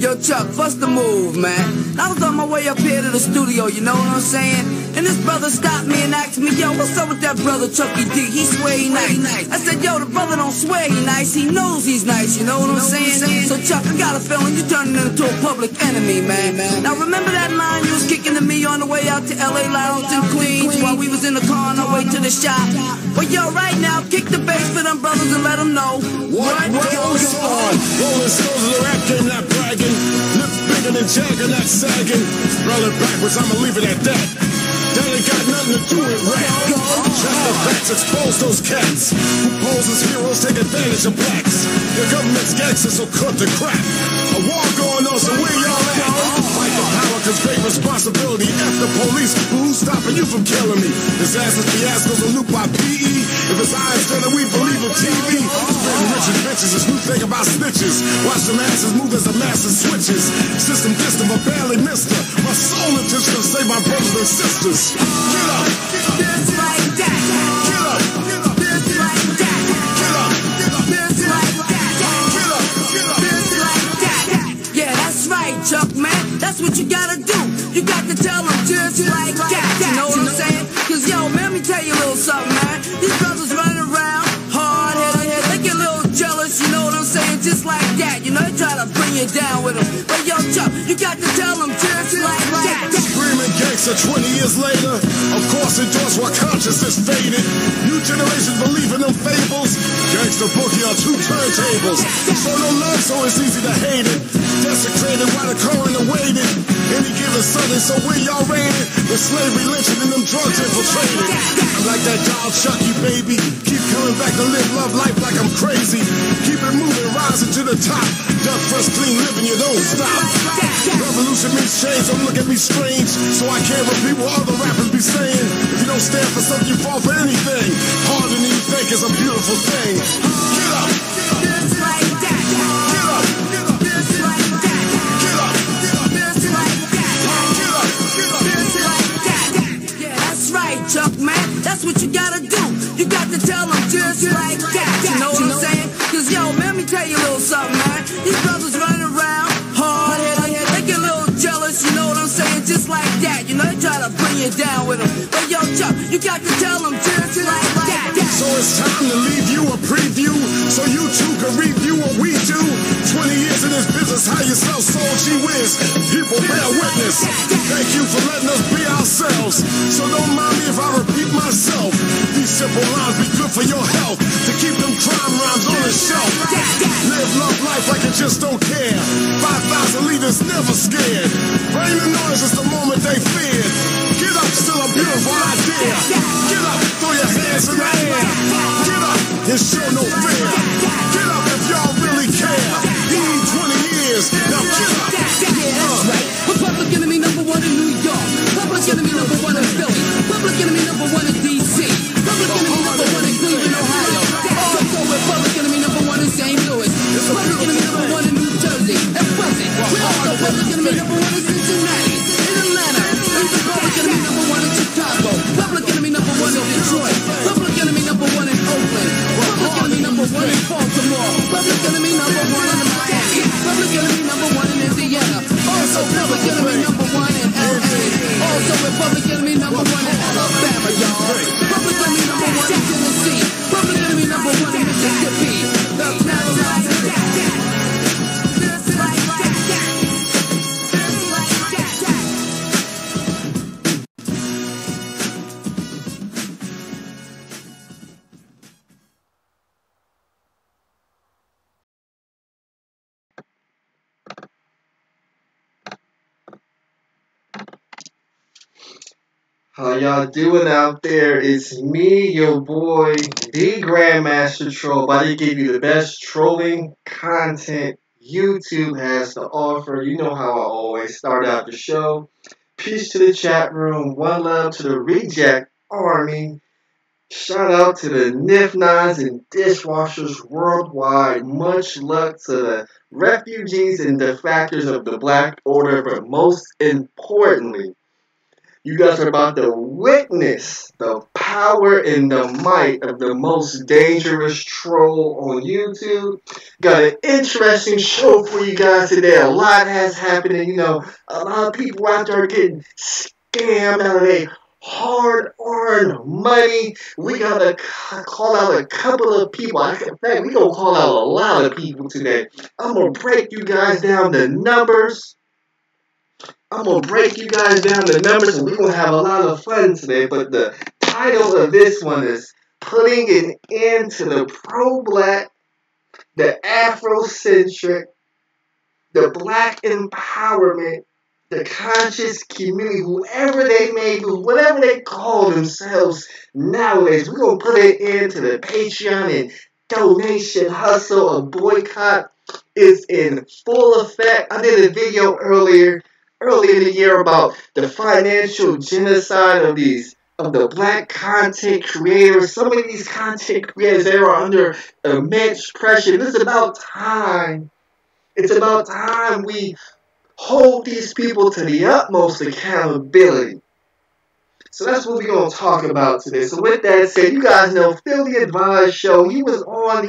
Yo, Chuck, what's the move, man? I was on my way up here to the studio, you know what I'm saying? And this brother stopped me and asked me, yo, what's up with that brother Chucky D? He swear he nice. I said, yo, the brother don't swear he nice, he knows he's nice, you know what I'm saying? So Chuck, I got a feeling you turning into a public enemy, man. Now remember that line you was kicking to me on the way out to LA Lounge in Queens while we was in the car on our way to the shop? Well, yo, right now, kick the bass for them brothers and let them know what goes on. Rolling stones of the rap game, not bragging. Lips bigger than Jagger, not sagging. Rolling backwards, I'ma leave it at that. That ain't got nothing to do with rap. Check the facts, expose those cats who pose as heroes, take advantage of blacks. Your government's gangsters, so cut the crap. A war going on, so where y'all at? Fight for power, cause great responsibility. F the police, who's stopping you from killing me? Disasters, fiascos, a loop by PE. If it's I instead of we believe in TV. Spreading riches, bitches, this new thing about snitches. Watch the masses move as the masses switches. System distant, but barely missed her. My soul intention to save my brothers and sisters. Get up, just like that. Get up, just like that. Get up, just like that. Get up, just like that. Yeah, that's right, Chuck, man. That's what you gotta do. You got to tell them just like that. You know what I'm saying? Cause yo, man, let me tell you a little something, man. These brothers running around, hard-headed, they get a little jealous, you know what I'm saying? Just like that. You know, they try to bring you down with them. But yo, Chuck, you got to tell them just like that. Screaming gangster 20 years later. Of course, endorse while consciousness faded. New generations believe in them fables. Gangster bookie on 2 turntables. So no love, so it's easy to hate it. Desecrated while the coroner waited. Any given Sunday, so where y'all rated? The slavery, lynching, and them drugs infiltrated. I'm like that doll Chucky, baby. Keep coming back to live love life like I'm crazy. Keep it moving, rising to the top. Duck fresh, clean living, you don't stop. Revolution means change, don't look at me strange. So I can't repeat what other rappers be saying. If you don't stand for something, you fall for anything. Harder than you think is a beautiful thing. Get up, just like that. get up, Just like that. get up, Just like that. get up, Just like that. Yeah, that's right, Chuck, man. That's what you gotta do. You got to tell them just like that. You know what I'm saying? Cause yo, man, let me tell you a little something, man. These brothers running around, hard-headed, they get a little jealous, you know what I'm saying? Just like that. You know, they try to bring you down with them. But yo, Chuck, you got to tell them just like that. So it's time to leave you a preview, so you too can review what we do. 20 years in this business, how you sell soul, gee whiz. People bear witness. Thank you for letting us be ourselves. So don't mind me if I repeat myself. These simple lines be good for your health, to keep them crime rhymes on the shelf. Live love life like you just don't care. 5,000 leaders never scared. Rain and noise is the moment they feared. Get up, still a beautiful idea. Get up, throw your hands in the air. Get up and show no fear. Get up if y'all really care. You need 20 years, now get up. Yeah, that's right. We're public enemy #1 in New York. Public enemy #1 in Philly. Public enemy #1 in DC. Public enemy #1 in Cleveland, Ohio. Also, we're public enemy #1 in St. Louis. Public enemy #1 in New Jersey. And Buzzing. We're also public enemy #1 in Cincinnati. In Atlanta. And the public enemy #1 in Chicago. Public enemy #1 in Detroit. Public enemy #1 in Oakland. Public enemy #1 in Baltimore. Public enemy #1 in Miami. Public enemy #1 in Indiana. Also public enemy #1 in LA. Also with public enemy #1 in Alabama, y'all. Public enemy #1 in Tennessee. Public enemy #1 in Mississippi. Just like that. Just like that. Just like that. How y'all doing out there? It's me, your boy, the Grandmaster Troll, about to give you the best trolling content YouTube has to offer. You know how I always start out the show. Peace to the chat room. One love to the reject army. Shout out to the Nif-Nods and dishwashers worldwide. Much luck to the refugees and defectors of the Black Order, but most importantly, You guys are about to witness the power and the might of the most dangerous troll on YouTube. Got an interesting show for you guys today. A lot has happened, and a lot of people out there getting scammed out of their hard-earned money. We gotta call out a couple of people. In fact, we gonna call out a lot of people today. I'm gonna break you guys down the numbers. I'm going to break you guys down the numbers, and we're going to have a lot of fun today. But the title of this one is Putting an End to the Pro-Black, the afro-centric, the black empowerment, the conscious community, whoever they may be, whatever they call themselves nowadays. We're going to put an end to the Patreon and donation hustle. A boycott is in full effect. I did a video earlier in the year about the financial genocide of the black content creators. Some of these content creators, they are under immense pressure. It's about time. It's about time we hold these people to the utmost accountability. So that's what we're going to talk about today. So with that said, you guys know Phil the Advised Show. He was on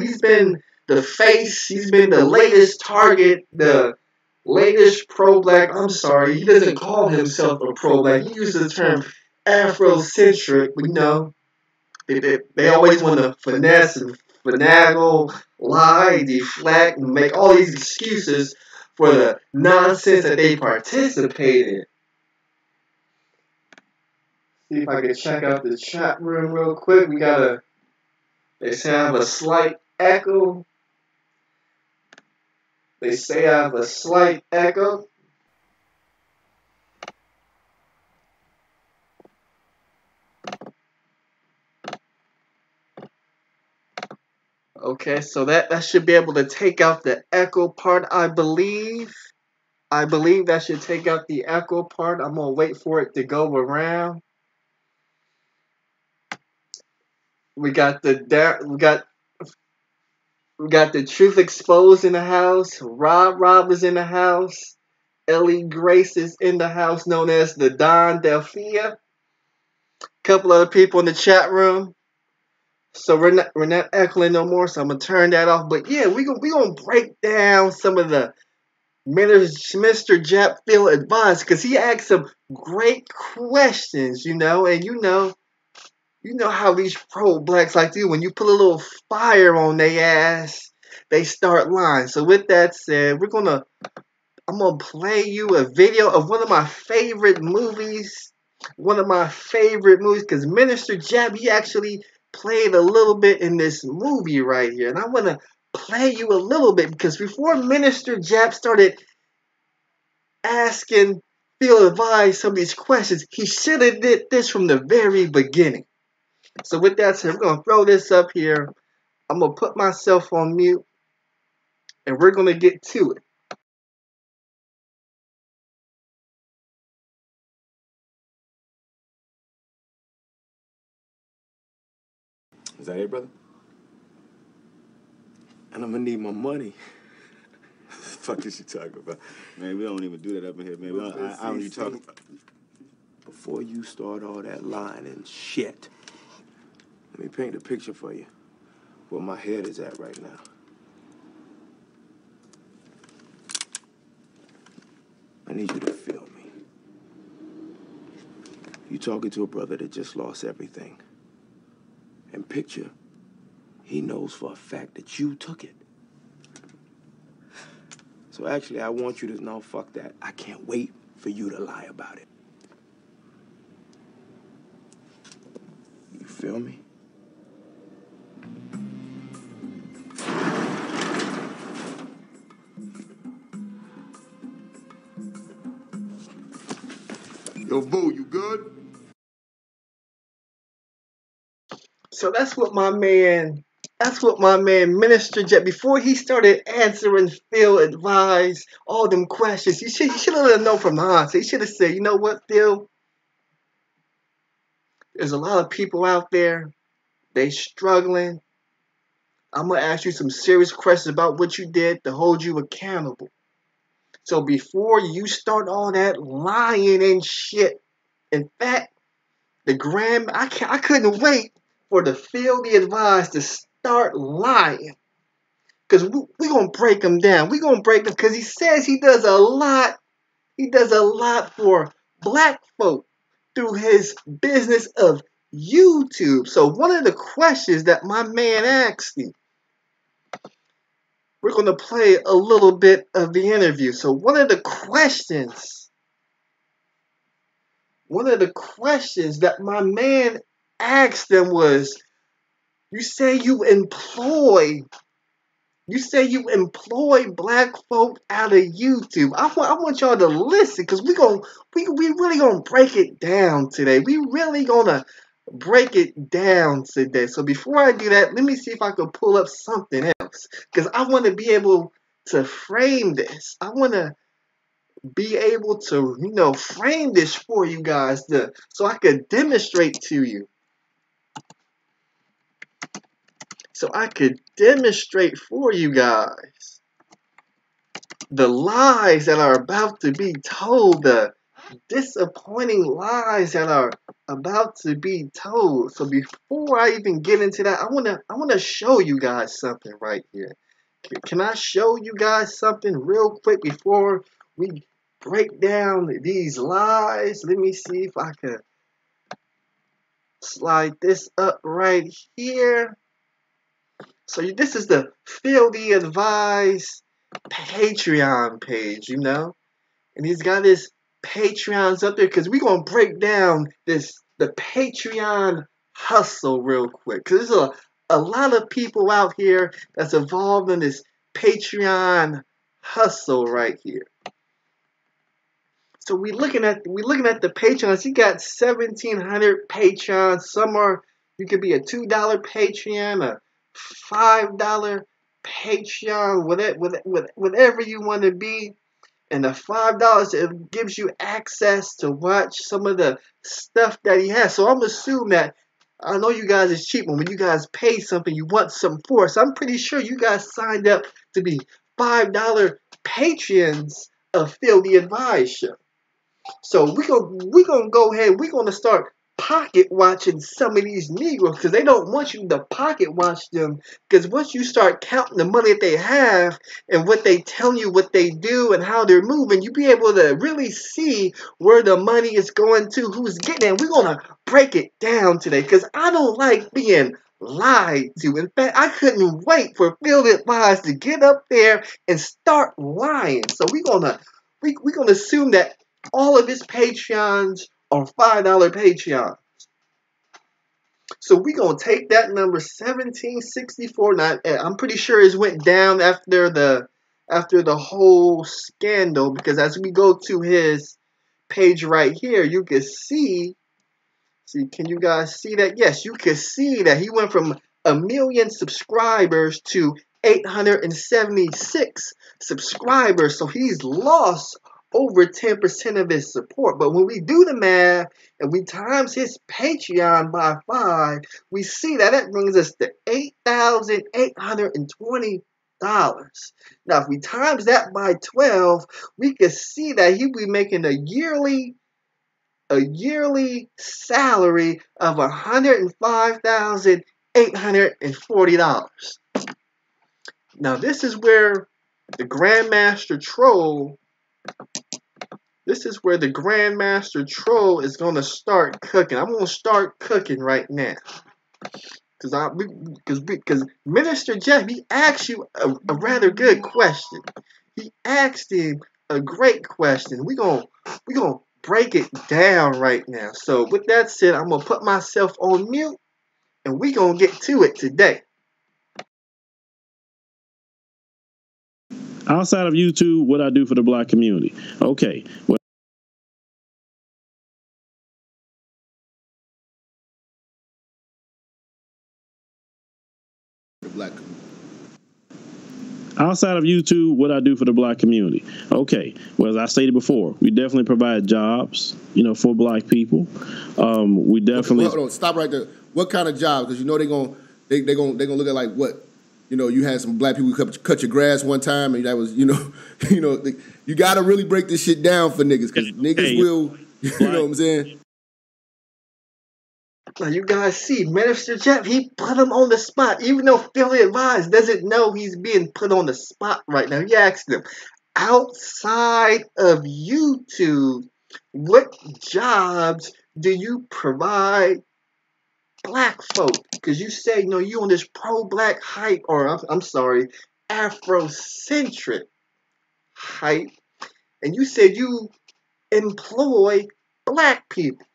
he's been the face. He's been the latest target, the latest pro-black. I'm sorry, he doesn't call himself a pro-black. He uses the term afro-centric. They always want to finesse and finagle, lie, deflect, and make all these excuses for the nonsense that they participate in. See if I can check out the chat room real quick. They say I have a slight echo. Okay, so that should be able to take out the echo part, I believe. I believe that should take out the echo part. I'm gonna wait for it to go around. We got the Truth Exposed in the house. Rob is in the house. Ellie Grace is in the house, known as the Don Delphia. Couple other people in the chat room. So we're not echoing no more. So I'm gonna turn that off. But yeah, we gonna break down some of the Mr. Jap Phil advice, because he asked some great questions, and you know how these pro-blacks like to do. When you put a little fire on their ass, they start lying. So with that said, I'm gonna play you a video of one of my favorite movies. Because Minister Jab, he actually played a little bit in this movie right here. And I want to play you a little bit, because before Minister Jab started asking Phil Advice some of these questions, he should have did this from the very beginning. So with that said, we're going to throw this up here. I'm going to put myself on mute, and we're going to get to it. Is that it, brother? And I'm gonna need my money. Fuck is you talking about? Man, we don't even do that up in here, man. I don't even talk about. Before you start all that lying and shit, let me paint a picture for you where my head is at right now. I need you to feel me. You talking to a brother that just lost everything. And picture, he knows for a fact that you took it. So actually, I want you to know, fuck that. I can't wait for you to lie about it. You feel me? Yo, Boo, you good? So that's what my man Minister Jet, before he started answering Phil Advice, all them questions, he should have let him know from the onset. He should have said, you know what, Phil? There's a lot of people out there, they struggling. I'm going to ask you some serious questions about what you did to hold you accountable. So before you start all that lying and shit, in fact, I couldn't wait for the Filthy Advised to start lying. Because we going to break him down. We going to break him because he says he does a lot. He does a lot for black folk through his business of YouTube. So one of the questions that my man asked me, we're going to play a little bit of the interview. So one of the questions that my man asked them was, you say you employ black folk out of YouTube. I want y'all to listen because we really gonna break it down today. We really gonna break it down today. So before I do that, let me see if I can pull up something else because I want to be able to frame this. I want to be able to frame this for you guys so I could demonstrate to you. So I could demonstrate for you guys the lies that are about to be told, the disappointing lies that are about to be told. So before I even get into that, I wanna show you guys something right here. Can I show you guys something real quick before we break down these lies? Let me see if I can slide this up right here. So this is the Filthy Advised Patreon page, and he's got his Patreons up there because we're gonna break down the Patreon hustle real quick because there's a lot of people out here that's involved in this Patreon hustle right here. So we're looking at the Patreons. You got 1,700 Patreons. You could be a $2 Patreon, a $5 Patreon, whatever you want to be. And the $5, it gives you access to watch some of the stuff that he has. So I'm assuming that, I know you guys is cheap, but when you guys pay something, you want something for it. So I'm pretty sure you guys signed up to be $5 patrons of Filthy Advised Show. So we're gonna go ahead. We're gonna start pocket watching some of these Negroes because they don't want you to pocket watch them. Because once you start counting the money that they have and what they tell you, what they do, and how they're moving, you'll be able to really see where the money is going to, who's getting it. We're gonna break it down today because I don't like being lied to. In fact, I couldn't wait for Filthy Advised to get up there and start lying. So we're gonna assume that all of his Patreons are $5 Patreons. So we're going to take that number 1764. Now, I'm pretty sure it went down after the whole scandal because as we go to his page right here, you can see, can you guys see that? Yes, you can see that he went from 1 million subscribers to 876 subscribers. So he's lost over 10% of his support. But when we do the math and we times his Patreon by 5, we see that brings us to $8,820. Now, if we times that by 12, we can see that he'll be making a yearly salary of $105,840. Now, this is where the Grandmaster Troll is going to start cooking. I'm going to start cooking right now. Because Minister Jeff, he asked you a rather good question. He asked him a great question. We're gonna break it down right now. So with that said, I'm going to put myself on mute and we're going to get to it today. Outside of YouTube, what I do for the black community. Okay. Well, outside of YouTube, what I do for the black community. Okay. Well, as I stated before, we definitely provide jobs, for black people. We definitely. Hold on, stop right there. What kind of jobs? Because they're gonna look at like what you know, you had some black people cut your grass one time, and that was, you know, you got to really break this shit down for niggas, because niggas will, you know what I'm saying? Now you guys see, Minister Jeff, he put him on the spot. Even though Philly Advised doesn't know he's being put on the spot right now. He asked him, outside of YouTube, what jobs do you provide black folk? Because you say, you know, you on this pro-black hype, or I'm sorry, afro-centric hype, and you said you employ black people.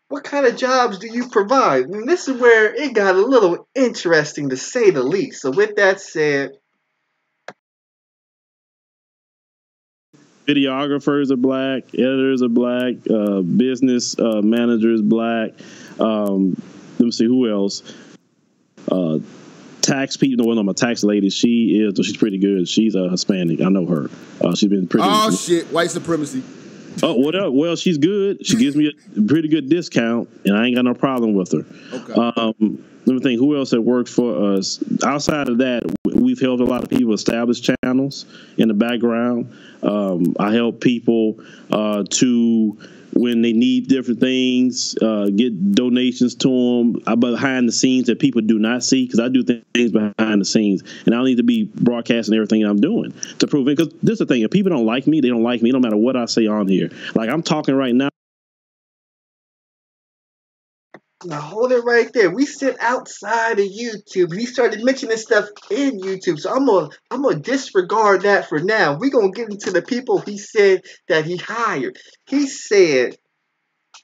What kind of jobs do you provide? And this is where it got a little interesting, to say the least. So with that said, videographers are black, editors are black, business managers black. Let me see who else. Tax people. No, my tax lady. She's pretty good. She's a Hispanic. I know her. She's been pretty. Oh shit! White supremacy. Oh, what up? Well, she's good. She gives me a pretty good discount, and I ain't got no problem with her. Okay. Let me think. Who else that worked for us? Outside of that, we've helped a lot of people establish channels in the background. I help people to, when they need different things, get donations to them behind the scenes that people do not see, because I do things behind the scenes, and I don't need to be broadcasting everything I'm doing to prove it. Because this is the thing: if people don't like me, they don't like me, no matter what I say on here. Like I'm talking right now. Now hold it right there. We sit outside of YouTube. He started mentioning stuff in YouTube, so I'm gonna disregard that for now. We're gonna get into the people he said that he hired. He said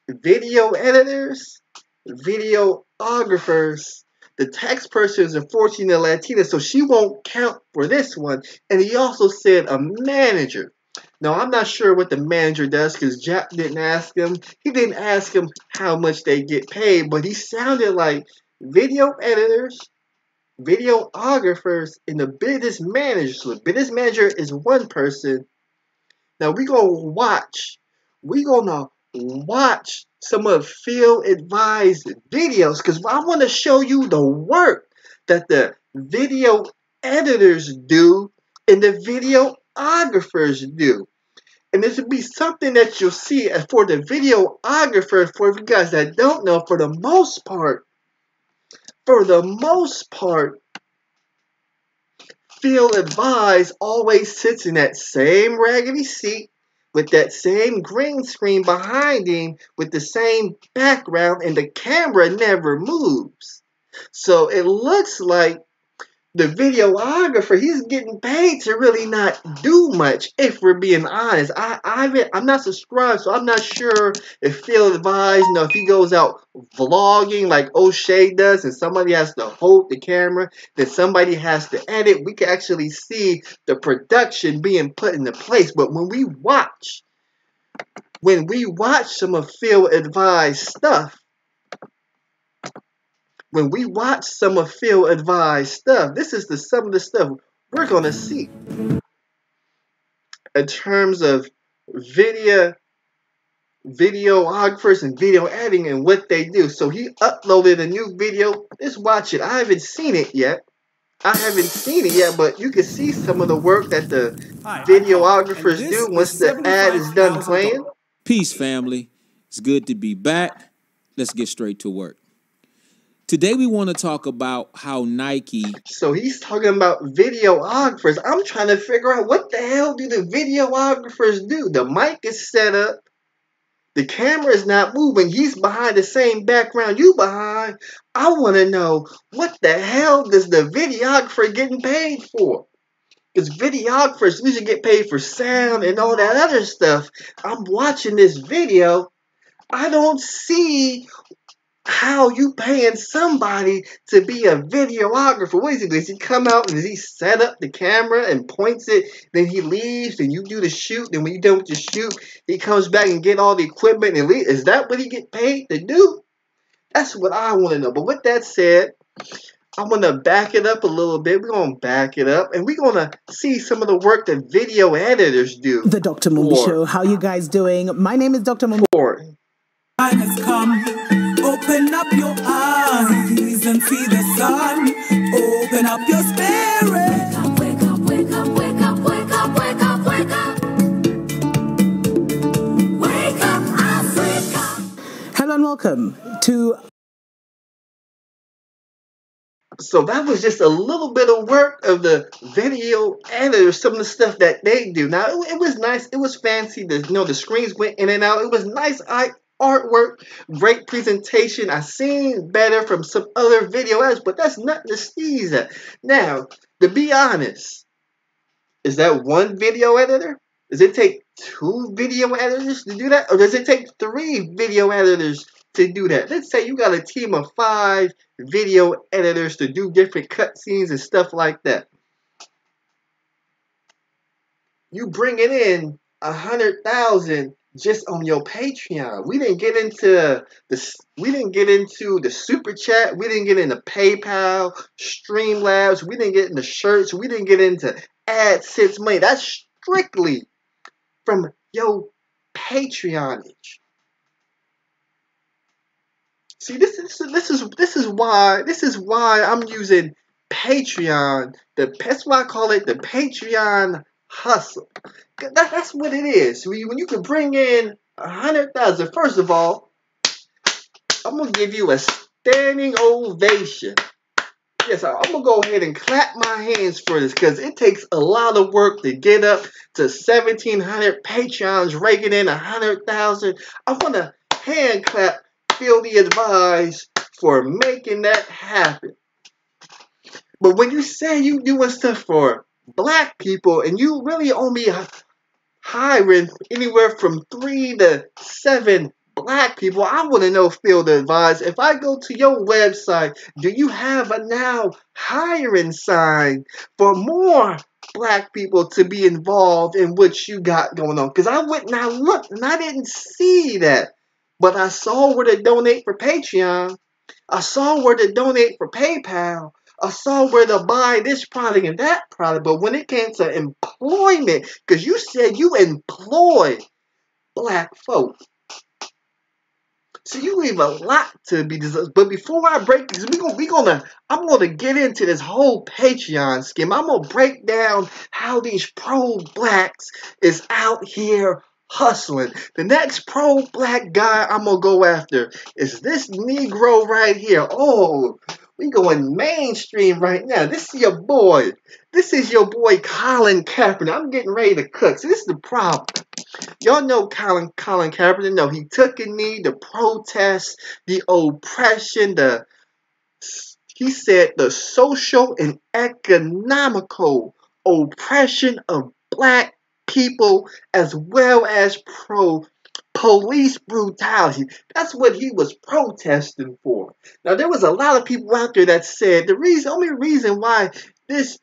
video editors, videographers. The text person is unfortunately a Latina, so she won't count for this one. And he also said a manager. Now, I'm not sure what the manager does, because Jack didn't ask him. He didn't ask him how much they get paid, but he sounded like video editors, videographers, and the business manager. So the business manager is one person. Now, we're going to watch some of Phil Advised videos, because I want to show you the work that the video editors do and the videographers do. And this would be something that you'll see for the videographer. For you guys that don't know, for the most part, Phil Advised always sits in that same raggedy seat with that same green screen behind him with the same background, and the camera never moves. So it looks like the videographer, he's getting paid to really not do much, if we're being honest. I'm not subscribed, so I'm not sure if Phil Advised, you know, if he goes out vlogging like O'Shea does, and somebody has to hold the camera, then somebody has to edit. We can actually see the production being put into place. But when we watch some of Phil Advised stuff, this is some of the stuff we're going to see in terms of videographers and video editing and what they do. So he uploaded a new video. Let's watch it. I haven't seen it yet, but you can see some of the work that the videographers do once the ad is done playing. Peace, family. It's good to be back. Let's get straight to work. Today we want to talk about how Nike... So he's talking about videographers. I'm trying to figure out, what the hell do the videographers do? The mic is set up. The camera is not moving. He's behind the same background you behind. I want to know, what the hell does the videographer getting paid for? Because videographers usually get paid for sound and all that other stuff. I'm watching this video. I don't see how you paying somebody to be a videographer. What is he? Does he come out and does he set up the camera and points it, then he leaves and you do the shoot, and when you're done with the shoot, he comes back and get all the equipment and leave? Is that what he get paid to do? That's what I want to know. But with that said, I'm going to back it up a little bit. We're going to back it up, and we're going to see some of the work that video editors do. The Dr. Mumbi Show. How you guys doing? My name is Dr. Mumbi. Time has come. Open up your eyes and see the sun. Oh, welcome to. So that was just a little bit of work of the video editor, some of the stuff that they do. Now it was nice, it was fancy. The screens went in and out. It was nice artwork, great presentation. I seen better from some other video editors, but that's nothing to sneeze at. Now, to be honest, is that one video editor? Does it take 2 video editors to do that? Or does it take 3 video editors to do that? Let's say you got a team of 5 video editors to do different cutscenes and stuff like that. You bringing in 100,000 just on your Patreon. We didn't get into the super chat. We didn't get into PayPal, Streamlabs. We didn't get into shirts. We didn't get into AdSense money. That's strictly from your Patreonage. See, this is why I'm using Patreon. That's why I call it the Patreon hustle. That's what it is. When you can bring in 100,000, first of all, I'm gonna give you a standing ovation. Yes, I'm gonna go ahead and clap my hands for this because it takes a lot of work to get up to 1,700 Patreons, raking in 100,000. I want to hand clap Filthy Advise for making that happen. But when you say you doing stuff for black people and you really only hiring anywhere from 3 to 7 black people, I want to know, Field Advice, if I go to your website, do you have a now hiring sign for more black people to be involved in what you got going on? Because I went and I looked and I didn't see that. But I saw where to donate for Patreon. I saw where to donate for PayPal. I saw where to buy this product and that product. But when it came to employment, because you said you employ black folks. So you leave a lot to be deserved. But before I break this, I'm gonna get into this whole Patreon scheme. I'm gonna break down how these pro-blacks is out here hustling. The next pro-black guy I'm gonna go after is this Negro right here. Oh, we going mainstream right now. This is your boy. This is your boy Colin Kaepernick. I'm getting ready to cook. So this is the problem. Y'all know Colin Kaepernick. No, he took a knee to protest the oppression, he said the social and economical oppression of black people as well as police brutality. That's what he was protesting for. Now there was a lot of people out there that said the only reason why this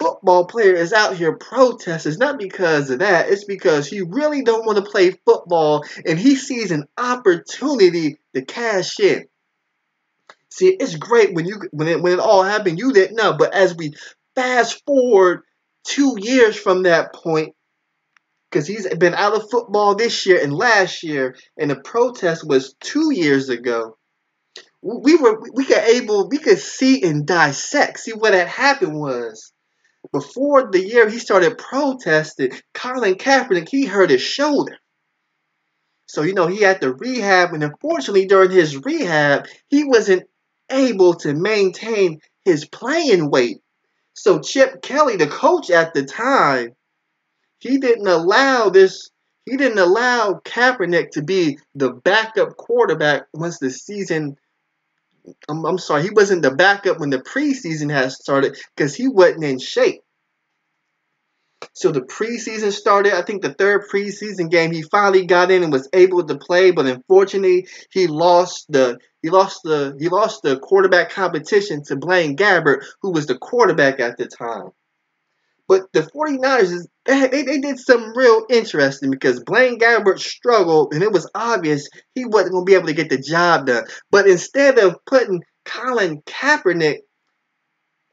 football player is out here protesting is not because of that. It's because he really don't want to play football and he sees an opportunity to cash in. See, it's great when it all happened, you didn't know. But as we fast forward 2 years from that point, because he's been out of football this year and last year, and the protest was 2 years ago. We could see and dissect. See, what had happened was, before the year he started protesting, Colin Kaepernick, he hurt his shoulder. So, he had to rehab, and unfortunately during his rehab, he wasn't able to maintain his playing weight. So Chip Kelly, the coach at the time, he didn't allow Kaepernick to be the backup quarterback once the season. I'm sorry, he wasn't the backup when the preseason had started because he wasn't in shape. So the preseason started. I think the 3rd preseason game, he finally got in and was able to play, but unfortunately, he lost the quarterback competition to Blaine Gabbert, who was the quarterback at the time. But the 49ers, they did something real interesting because Blaine Gabbert struggled, and it was obvious he wasn't going to be able to get the job done. But instead of putting Colin Kaepernick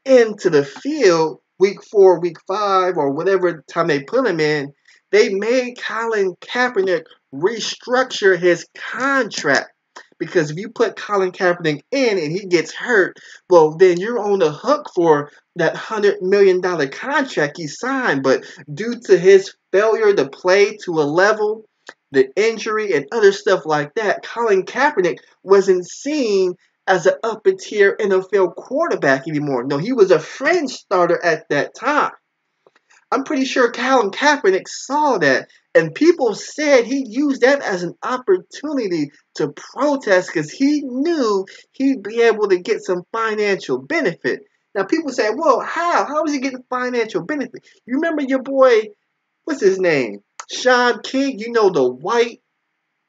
into the field week 4, week 5, or whatever time they put him in, they made Colin Kaepernick restructure his contract. Because if you put Colin Kaepernick in and he gets hurt, well, then you're on the hook for that $100 million contract he signed. But due to his failure to play to a level the injury and other stuff like that, Colin Kaepernick wasn't seen as an upper-tier NFL quarterback anymore. No, he was a fringe starter at that time. I'm pretty sure Colin Kaepernick saw that, and people said he used that as an opportunity to protest because he knew he'd be able to get some financial benefit. Now, people say, well, how? How is he getting financial benefit? You remember your boy, what's his name? Sean King, you know, the white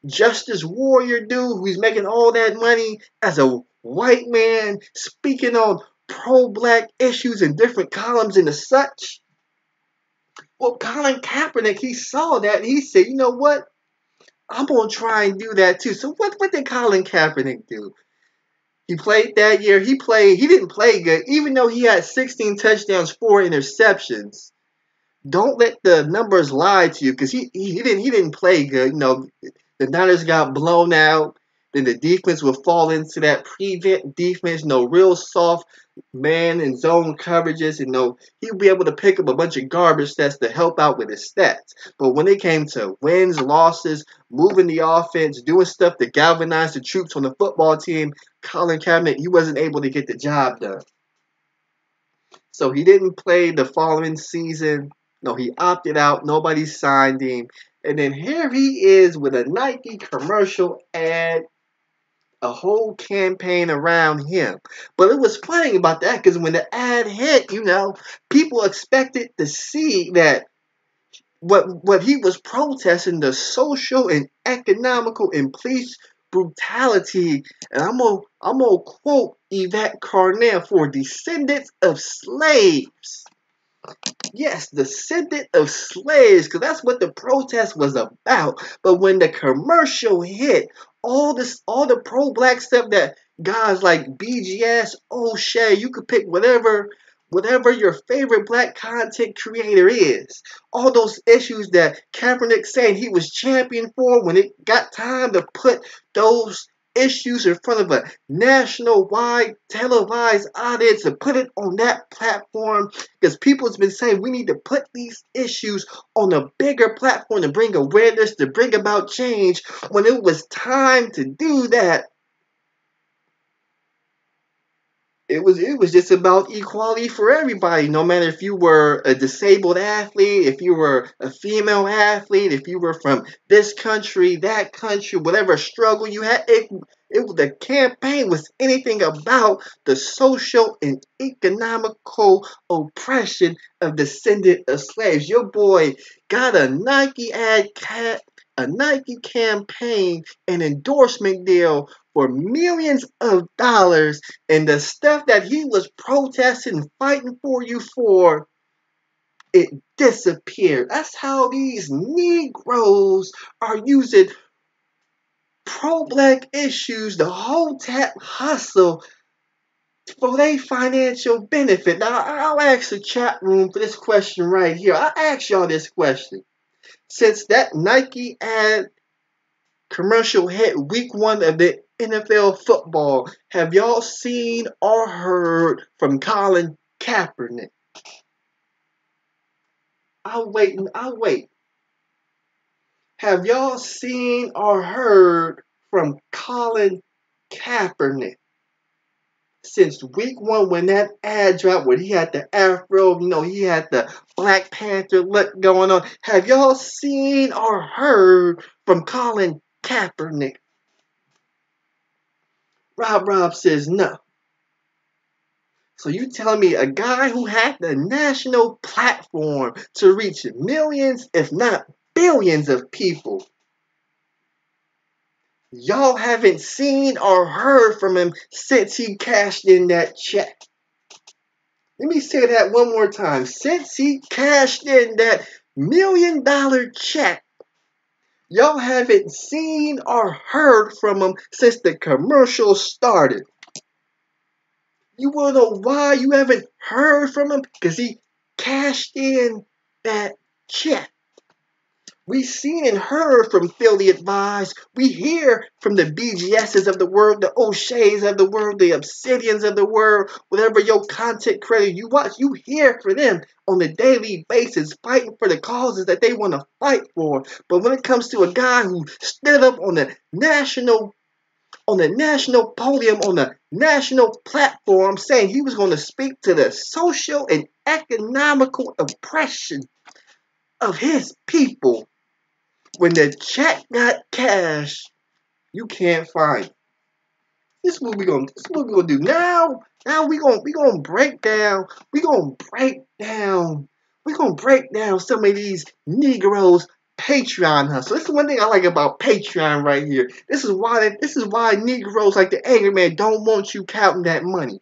justice warrior dude who's making all that money as a white man, speaking on pro-black issues in different columns and such. Well, Colin Kaepernick, he saw that and he said, you know what? I'm going to try and do that too. So what did Colin Kaepernick do? He played that year. He didn't play good, even though he had 16 touchdowns, 4 interceptions. Don't let the numbers lie to you, because he didn't play good. You know, the Niners got blown out. Then the defense will fall into that prevent defense, real soft man and zone coverages, he'll be able to pick up a bunch of garbage stats to help out with his stats. But when it came to wins, losses, moving the offense, doing stuff to galvanize the troops on the football team, Colin Kaepernick, he wasn't able to get the job done. So he didn't play the following season. No, he opted out. Nobody signed him. And then here he is with a Nike commercial ad, a whole campaign around him. But it was funny about that because when the ad hit, people expected to see that what he was protesting, the social and economical and police brutality. And I'm gonna quote Yvette Carnell, for descendants of slaves. Yes, descendant of slaves, because that's what the protest was about. But when the commercial hit, all the pro-black stuff that guys like BGS, O'Shea, you could pick whatever your favorite black content creator is. All those issues that Kaepernick saying he was champion for, when it got time to put those issues in front of a national-wide televised audience and put it on that platform, because people's been saying we need to put these issues on a bigger platform to bring awareness, to bring about change. When it was time to do that, it was just about equality for everybody, no matter if you were a disabled athlete, if you were a female athlete, if you were from this country, that country, whatever struggle you had. The campaign was anything about the social and economical oppression of descendant of slaves. Your boy got a Nike a Nike campaign, an endorsement deal for millions of dollars, and the stuff that he was protesting and fighting for you for, it disappeared. That's how these Negroes are using pro-black issues, the hotep hustle, for their financial benefit. Now, I'll ask the chat room for this question right here. I'll ask y'all this question. Since that Nike ad commercial hit week 1 of the NFL football, have y'all seen or heard from Colin Kaepernick? I'll wait. Have y'all seen or heard from Colin Kaepernick since week 1 when that ad dropped, where he had the afro, he had the Black Panther look going on? Have y'all seen or heard from Colin Kaepernick? Rob says no. So you telling me a guy who had the national platform to reach millions, if not billions of people, y'all haven't seen or heard from him since he cashed in that check? Let me say that one more time. Since he cashed in that $1 million check, y'all haven't seen or heard from him since the commercial started. You want to know why you haven't heard from him? Because he cashed in that check. We seen and heard from Philly Advised. We hear from the BGSs of the world, the O'Sheas of the world, the Obsidians of the world, whatever your content creator you watch, you hear from them on a daily basis, fighting for the causes that they want to fight for. But when it comes to a guy who stood up on the national podium, on the national platform, saying he was going to speak to the social and economical oppression of his people, when the check got cashed, you can't find it. This is what we're gonna do. Now we're gonna break down some of these Negroes Patreon hustle. This is one thing I like about Patreon right here. This is why Negroes like the Angry Man don't want you counting that money.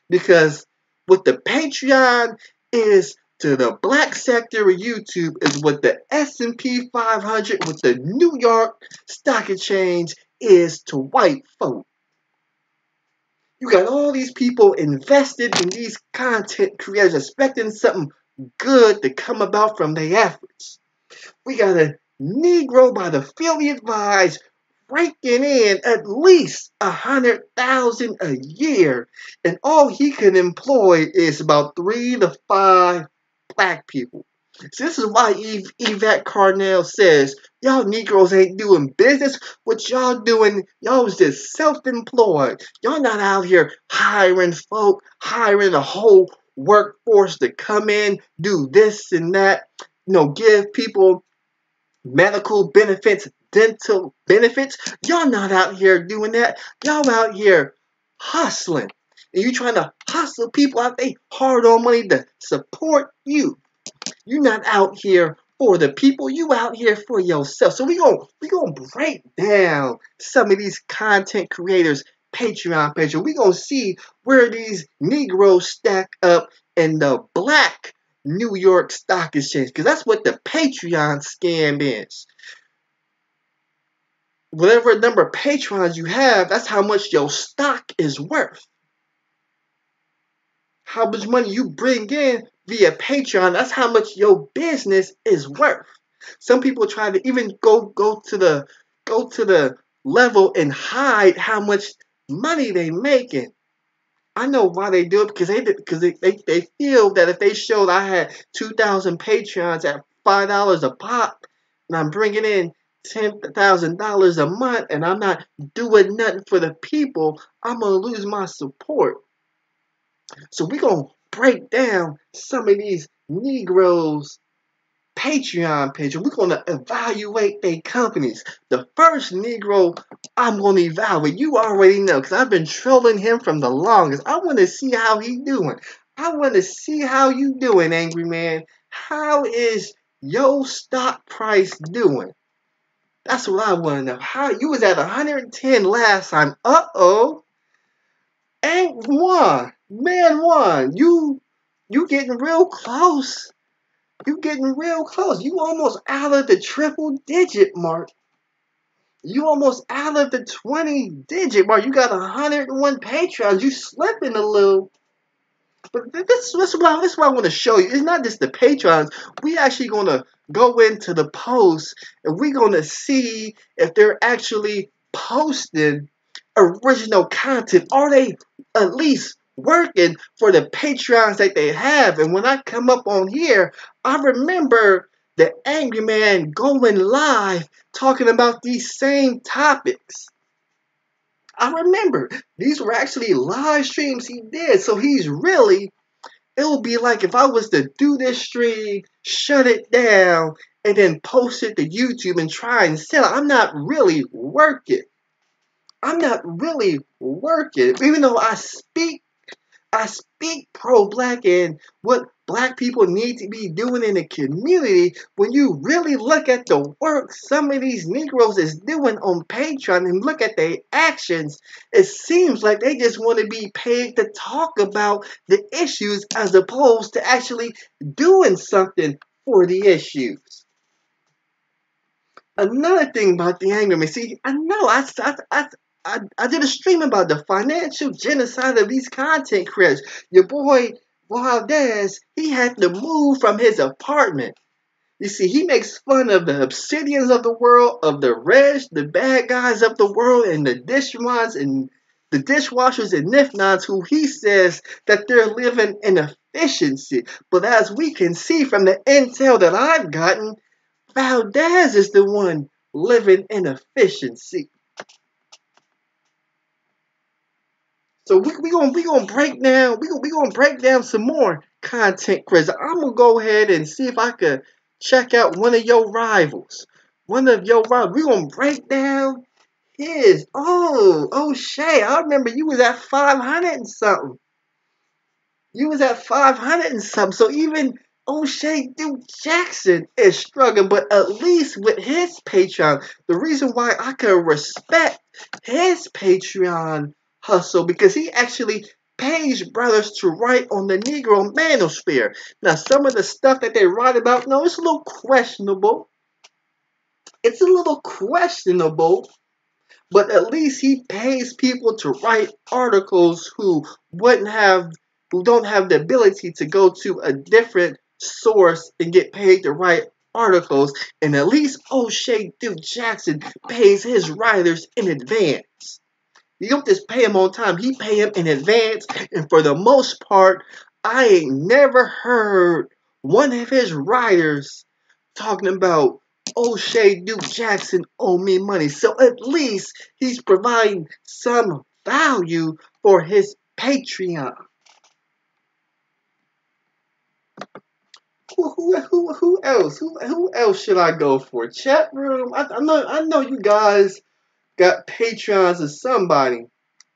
Because what the Patreon is to the black sector of YouTube is what the S&P 500 with the New York Stock Exchange is to white folk. You got all these people invested in these content creators expecting something good to come about from their efforts. We got a Negro by the Philly Advised raking in at least 100,000 a year, and all he can employ is about 3 to 5 black people. So this is why Yvette Carnell says, y'all Negroes ain't doing business. What y'all doing, y'all was just self-employed. Y'all not out here hiring folk, hiring a whole workforce to come in, do this and that, give people medical benefits, dental benefits. Y'all not out here doing that. Y'all out here hustling. And you trying to hustle people out there hard-earned money to support you. You're not out here for the people. You out here for yourself. So we gonna break down some of these content creators' Patreon page. We gonna see where these Negroes stack up in the black New York Stock Exchange, because that's what the Patreon scam is. Whatever number of patrons you have, that's how much your stock is worth. How much money you bring in via Patreon, that's how much your business is worth. Some people try to even go to the level and hide how much money they making. I know why they do it, because they feel that if they showed I had 2,000 Patreons at $5 a pop, and I'm bringing in $10,000 a month, and I'm not doing nothing for the people, I'm gonna lose my support. So we're gonna break down some of these Negroes' Patreon page. We're gonna evaluate their companies. The first Negro I'm gonna evaluate, you already know, because I've been trolling him from the longest. I want to see how he doing. I want to see how you doing, Angry Man. How is your stock price doing? That's what I want to know. How you was at 110 last time. And man, you getting real close. You getting real close. You almost out of the triple digit mark. You almost out of the 20 digit mark. You got 101 patrons. You slipping a little. But this is what I want to show you. It's not just the patrons. We actually going to go into the post, and we're going to see if they're actually posting original content. Are they at least working for the Patreons that they have? And when I come up on here, I remember the Angry Man going live talking about these same topics. I remember these were actually live streams he did. So he's really, it would be like if I was to do this stream, shut it down, and then post it to YouTube and try and sell it. I'm not really working. Even though I speak pro-black and what black people need to be doing in the community. When you really look at the work some of these Negroes is doing on Patreon and look at their actions, it seems like they just want to be paid to talk about the issues as opposed to actually doing something for the issues. Another thing about the Angry Man, see, I know I did a stream about the financial genocide of these content creators. Your boy Valdez, he had to move from his apartment. You see, he makes fun of the obsidians of the world, of the reg, the bad guys of the world, and the dishwashers and nifnons who he says that they're living in efficiency. But as we can see from the intel that I've gotten, Valdez is the one living in efficiency. So we gonna break down we gonna break down some more content, Chris. I'm gonna go ahead and see if I could check out one of your rivals. One of your rivals. We gonna break down his. Oh Shay, I remember you was at 500 and something. You was at 500 and something. So even O'Shea Duke Jackson is struggling, but at least with his Patreon, the reason why I can respect his Patreon hustle because he actually pays brothers to write on the Negro manosphere. Now, some of the stuff that they write about, no, it's a little questionable. It's a little questionable, but at least he pays people to write articles who don't have the ability to go to a different source and get paid to write articles. And at least O'Shea Duke Jackson pays his writers in advance. You don't just pay him on time, he pay him in advance. And for the most part, I ain't never heard one of his writers talking about O'Shea Duke Jackson owe me money. So at least he's providing some value for his Patreon. Who else? Who else should I go for? Chat room. I know you guys got Patreons of somebody.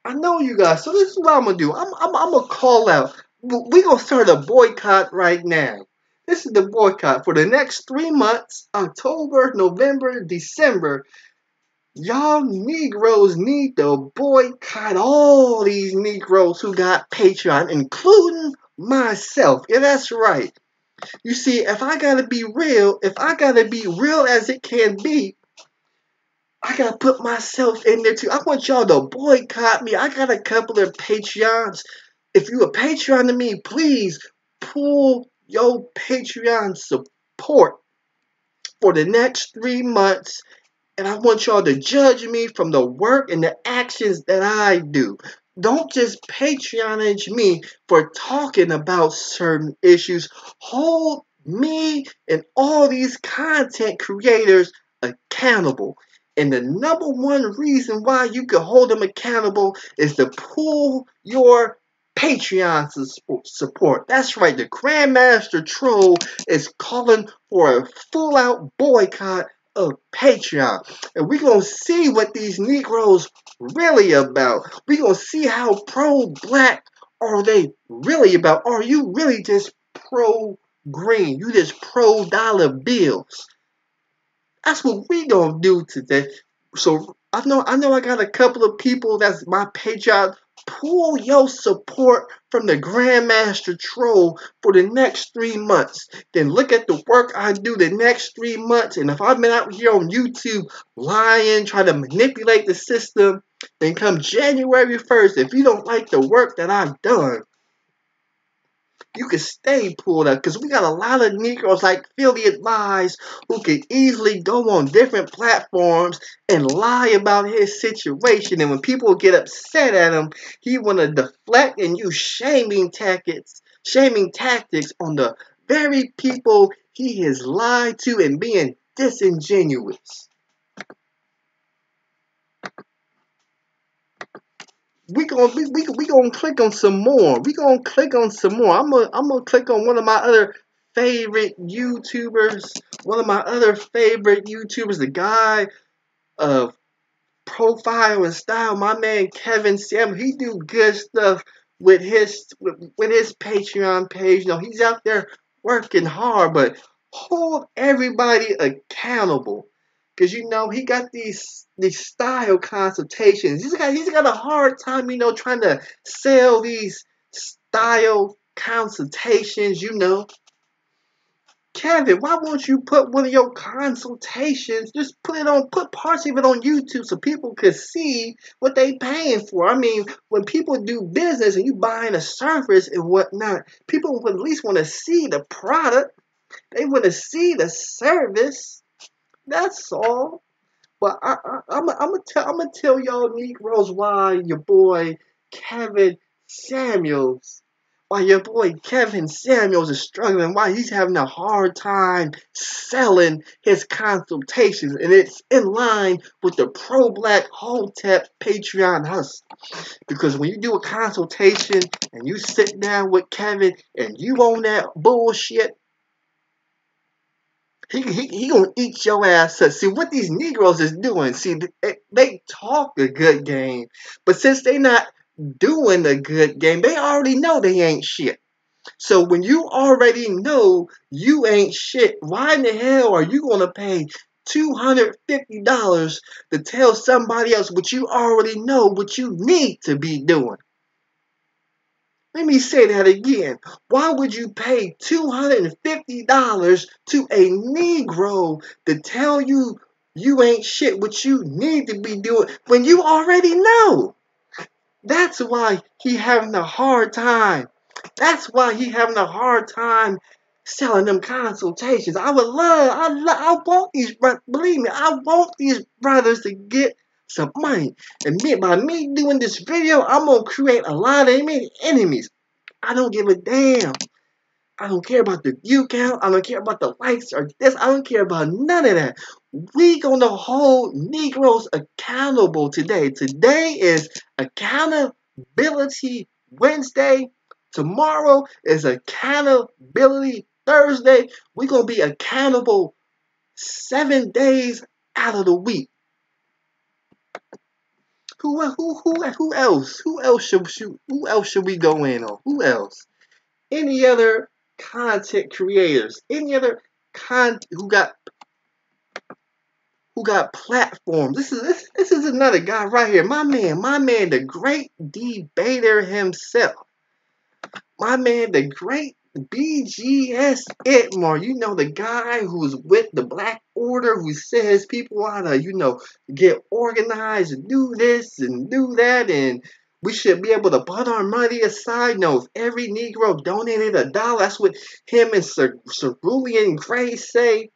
I know you guys. So this is what I'm gonna do. I'm gonna call out. We gonna start a boycott right now. This is the boycott for the next 3 months: October, November, December. Y'all Negroes need to boycott all these Negroes who got Patreon, including myself. Yeah, that's right. You see, if I gotta be real as it can be, I gotta put myself in there too. I want y'all to boycott me. I got a couple of Patreons. If you a Patreon to me, please pull your Patreon support for the next 3 months. And I want y'all to judge me from the work and the actions that I do. Don't just Patreonage me for talking about certain issues. Hold me and all these content creators accountable. And the number one reason why you can hold them accountable is to pull your Patreon support. That's right, the Grandmaster Troll is calling for a full-out boycott of Patreon. And we're going to see what these Negroes really about. We're going to see how pro-black are they really about. Are you really just pro-green? You just pro-dollar bills? That's what we gonna do today. So I know I got a couple of people that's my Patreon. Pull your support from the Grandmaster Troll for the next 3 months. Then look at the work I do the next 3 months. And if I've been out here on YouTube lying, trying to manipulate the system, then come January 1st, if you don't like the work that I've done, you can stay pulled up because we got a lot of Negroes like Affiliate Lies who can easily go on different platforms and lie about his situation. And when people get upset at him, he want to deflect and use shaming tactics on the very people he has lied to and being disingenuous. We gonna click on some more. I'm gonna click on one of my other favorite YouTubers. The guy of profile and style, my man Kevin Sam. He do good stuff with his Patreon page. You know, he's out there working hard, but hold everybody accountable. Cause you know he got these style consultations. He's got a hard time, you know, trying to sell these style consultations. You know, Kevin, why won't you put one of your consultations? Just put parts of it on YouTube so people can see what they paying for. I mean, when people do business and you buying a service and whatnot, people would at least want to see the product. They want to see the service. That's all. But I'm gonna tell y'all Negroes why your boy Kevin Samuels, is struggling, why he's having a hard time selling his consultations, and it's in line with the pro-black hotep Patreon hustle. Because when you do a consultation and you sit down with Kevin and you own that bullshit, he gonna eat your ass up. See what these Negroes is doing. See, they talk a good game, but since they not doing a good game, they already know they ain't shit. So when you already know you ain't shit, why in the hell are you gonna pay $250 to tell somebody else what you already know what you need to be doing? Let me say that again. Why would you pay $250 to a Negro to tell you you ain't shit what you need to be doing when you already know? That's why he having a hard time. That's why he having a hard time selling them consultations. I want these brothers, believe me, I want these brothers to get some money. And by me doing this video, I'm going to create a lot of enemies. I don't give a damn. I don't care about the view count. I don't care about the likes or this. I don't care about none of that. We gonna hold Negroes accountable today. Today is Accountability Wednesday. Tomorrow is Accountability Thursday. We gonna be accountable 7 days out of the week. Who else? Who else should we go in on? Who else? Any other content creators? Any other who got platforms? This is another guy right here. My man, the great debater himself. My man, the great BGS Itmar. You know, the guy who's with the Black Order, who says people ought to, get organized and do this and do that, and we should be able to put our money aside. No, if every Negro donated $1, that's what him and Cerulean Gray say.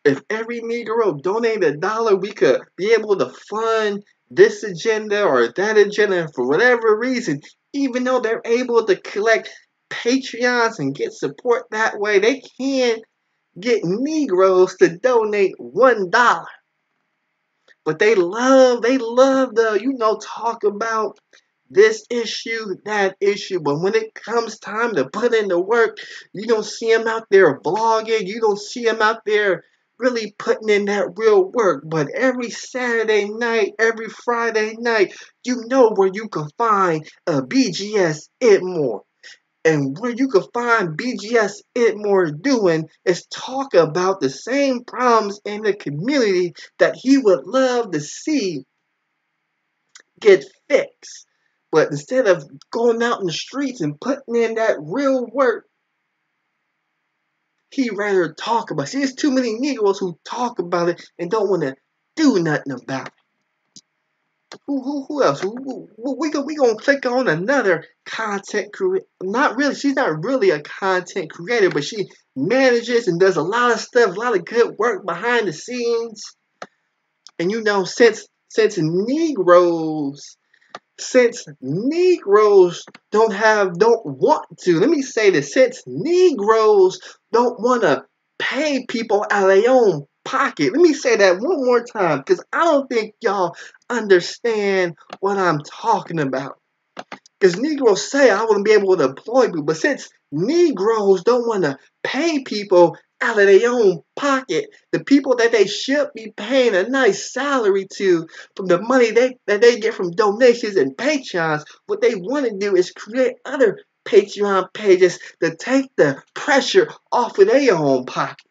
If every Negro donated $1, we could be able to fund this agenda or that agenda, and for whatever reason, even though they're able to collect Patreons and get support that way, they can't get Negroes to donate $1. But they love to, talk about this issue, that issue. But when it comes time to put in the work, you don't see them out there blogging. You don't see them out there really putting in that real work. But every Saturday night, every Friday night, you know where you can find a BGS Itmore. And where you can find BGS Itmore doing is talk about the same problems in the community that he would love to see get fixed. But instead of going out in the streets and putting in that real work, he rather talk about it. See, there's too many Negroes who talk about it and don't want to do nothing about it. Who else? We gonna click on another content creator. Not really. She's not really a content creator, but she manages and does a lot of stuff, a lot of good work behind the scenes. And since Negroes don't want to, let me say this, since Negroes don't want to pay people out of their own pocket. Let me say that one more time, because I don't think y'all understand what I'm talking about. Because Negroes say I wouldn't be able to employ people, but since Negroes don't want to pay people out of their own pocket, the people that they should be paying a nice salary to from the money that they get from donations and Patreons, what they want to do is create other Patreon pages to take the pressure off of their own pocket.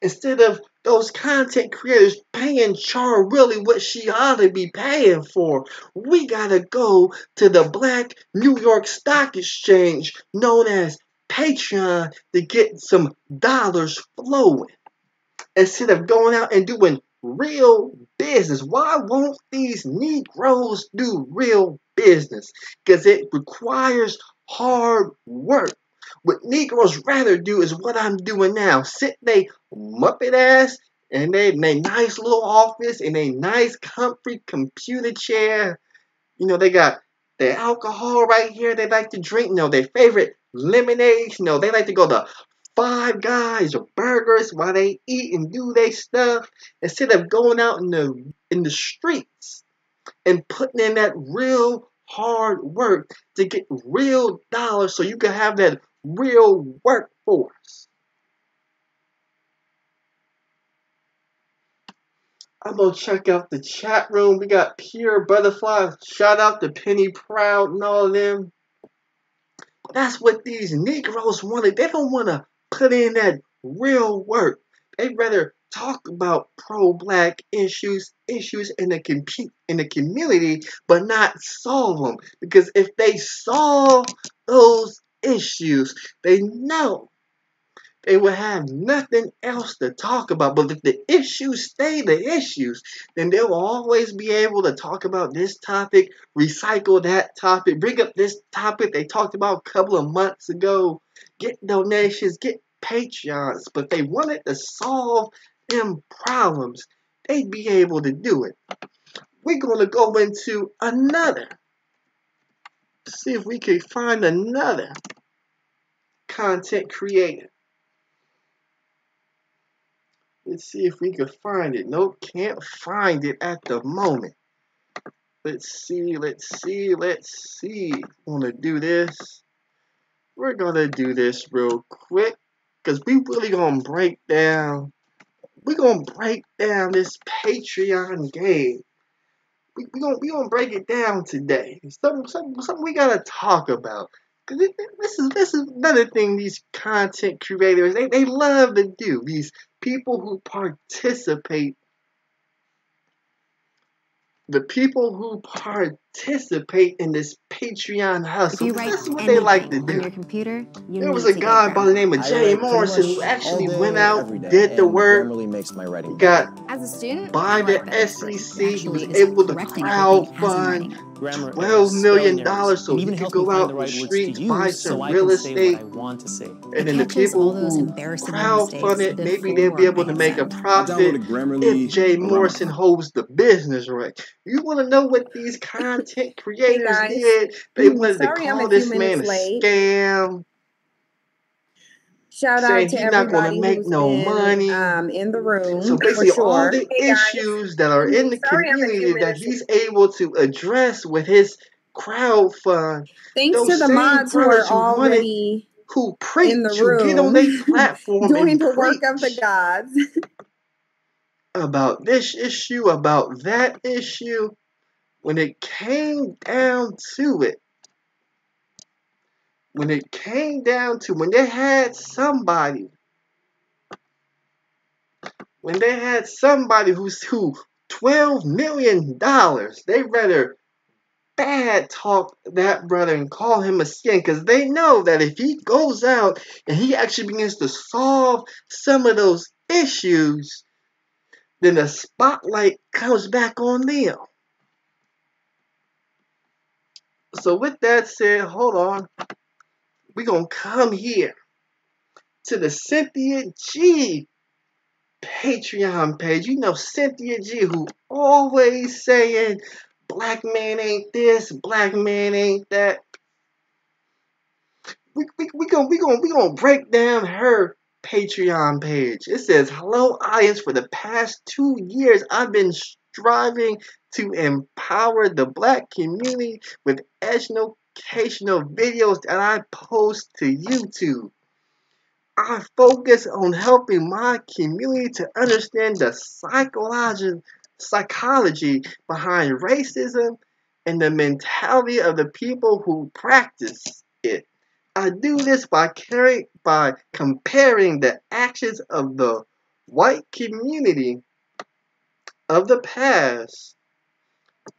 Instead of those content creators paying Char really what she ought to be paying for, we gotta go to the Black New York Stock Exchange, known as Patreon, to get some dollars flowing. Instead of going out and doing real business. Why won't these Negroes do real business? Because it requires hard work. What Negroes rather do is what I'm doing now. Sit they muppet ass in they nice little office in a nice comfy computer chair. You know, they got their alcohol right here they like to drink. You know, their favorite lemonades. You know, they like to go to Five Guys or burgers while they eat and do their stuff instead of going out in the streets and putting in that real hard work to get real dollars so you can have that real workforce. I'm gonna check out the chat room. We got Pure Butterfly. Shout out to Penny Proud and all of them. That's what these Negroes wanted. They don't want to put in that real work. They'd rather talk about pro-black issues in the community, but not solve them. Because if they solve those issues, they know they will have nothing else to talk about. But if the issues stay the issues, then they will always be able to talk about this topic, recycle that topic, bring up this topic they talked about a couple of months ago, get donations, get Patreons. But if they wanted to solve them problems, they'd be able to do it. We're going to go into another. See if we can find another content creator. Let's see if we can find it. Nope, can't find it at the moment. Let's see. Wanna do this? We're gonna do this real quick. Cause we really gonna break down. We're gonna break down this Patreon game. We gonna break it down today. Something we gotta talk about. Cause this is another thing these content creators they love to do. These people who participate, the people who participate in this Patreon hustle. That's what they like to do. On your computer, There was a guy by the name of Jay Morrison who actually went out, did the work, got As a student, by the SEC, he was able to crowdfund $12 million so he could go out in the streets, buy some real estate. And then the people who crowdfunded, maybe they'll be able to make a profit if Jay Morrison holds the business right. You want to know what these content creators did? They wanted to call this man a scam. Shout out saying to he's not going everybody to make who's no been, money. in the room. So basically, for sure. all the issues that are in the Sorry, I'm a few community that minutes he's able to address with his crowdfund. Thanks Those to the same mods who brothers are who wanted, already who preach, in the who get on their room platform doing and the work of the preach gods. about this issue, about that issue. When it came down to it, when they had somebody, who $12 million, they rather bad talk that brother and call him a scam because they know that if he goes out and he actually begins to solve some of those issues, then the spotlight comes back on them. So with that said, hold on. We're going to come here to the Cynthia G Patreon page. You know Cynthia G, who always saying black man ain't this, black man ain't that. We gonna break down her Patreon page. It says, "Hello, audience. For the past 2 years, I've been striving to empower the black community with educational videos that I post to YouTube. I focus on helping my community to understand the psychology behind racism and the mentality of the people who practice it. I do this by comparing the actions of the white community of the past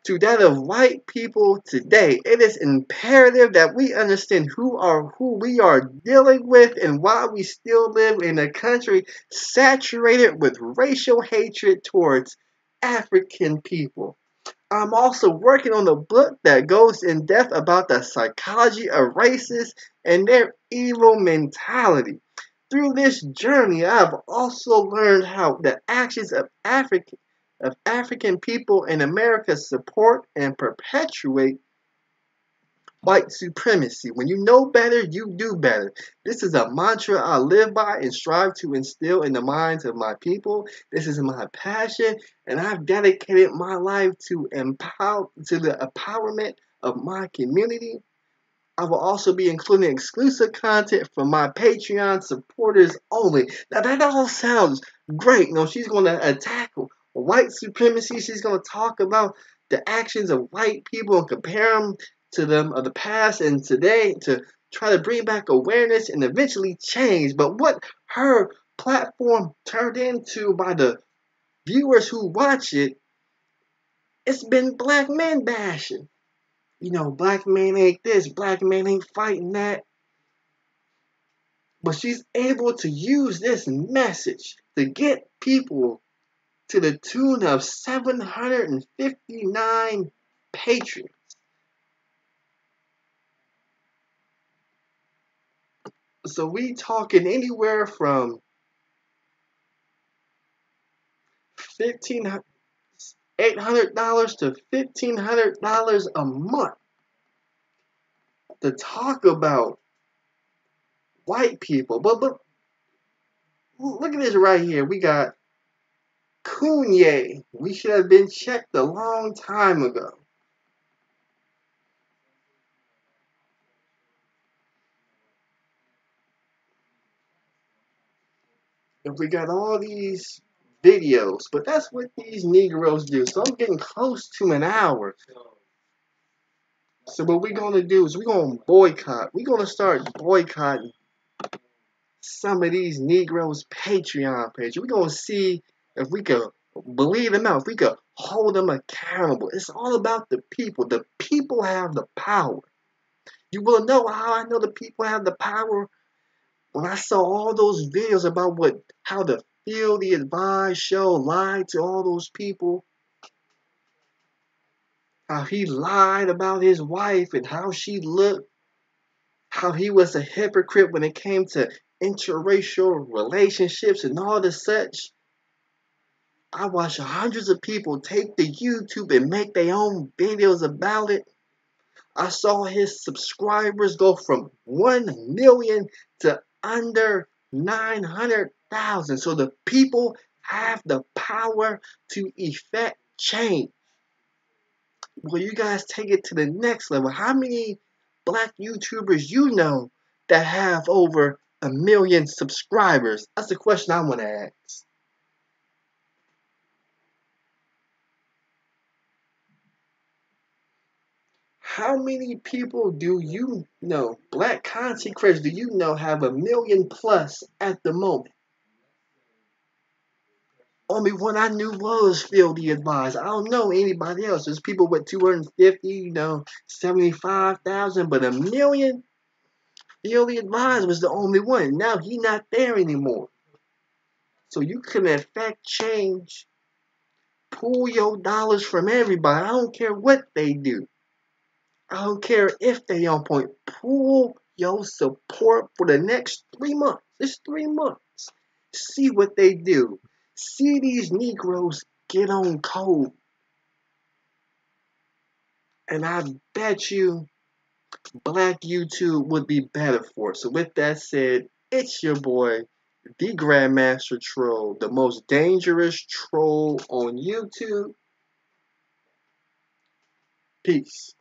to that of white people today. It is imperative that we understand who we are dealing with and why we still live in a country saturated with racial hatred towards African people. I'm also working on a book that goes in depth about the psychology of racists and their evil mentality. Through this journey, I've also learned how the actions of African people in America support and perpetuate white supremacy. When you know better, you do better. This is a mantra I live by and strive to instill in the minds of my people. This is my passion, and I've dedicated my life to the empowerment of my community. I will also be including exclusive content from my Patreon supporters only. Now that all sounds great. You know, she's going to attack white supremacy. She's going to talk about the actions of white people and compare them to them of the past and today to try to bring back awareness and eventually change. But what her platform turned into by the viewers who watch it, it's been black men bashing. You know, black man ain't this, black man ain't fighting that. But she's able to use this message to get people to the tune of 759 patrons. So we talking anywhere from $800 to $1,500 a month to talk about white people. But look at this right here. We got Kanye. We should have been checked a long time ago. If we got all these videos, but that's what these Negroes do. So I'm getting close to an hour. So what we're gonna do is we're gonna boycott. We're gonna start boycotting some of these Negroes' Patreon pages. We're gonna see if we could believe them out, if we could hold them accountable. It's all about the people. The people have the power. You will know how I know the people have the power when I saw all those videos about how the Feel the Advised show lied to all those people. How he lied about his wife and how she looked. How he was a hypocrite when it came to interracial relationships and all the such. I watched hundreds of people take to YouTube and make their own videos about it. I saw his subscribers go from 1 million to under 900,000. So the people have the power to effect change. Will you guys take it to the next level? How many black YouTubers you know that have over 1 million subscribers? That's the question I want to ask. How many people do you know, black content creators do you know have 1 million plus at the moment? Only one I knew was Feel the Advised. I don't know anybody else. There's people with 250, 75,000, but 1 million? Feel the Advised was the only one. Now he not there anymore. So you can affect change. Pull your dollars from everybody. I don't care what they do. I don't care if they on point. Pull your support for the next 3 months. It's 3 months. See what they do. See these Negroes get on code. And I bet you black YouTube would be better for it. So with that said, it's your boy, the Grandmaster Troll, the most dangerous troll on YouTube. Peace.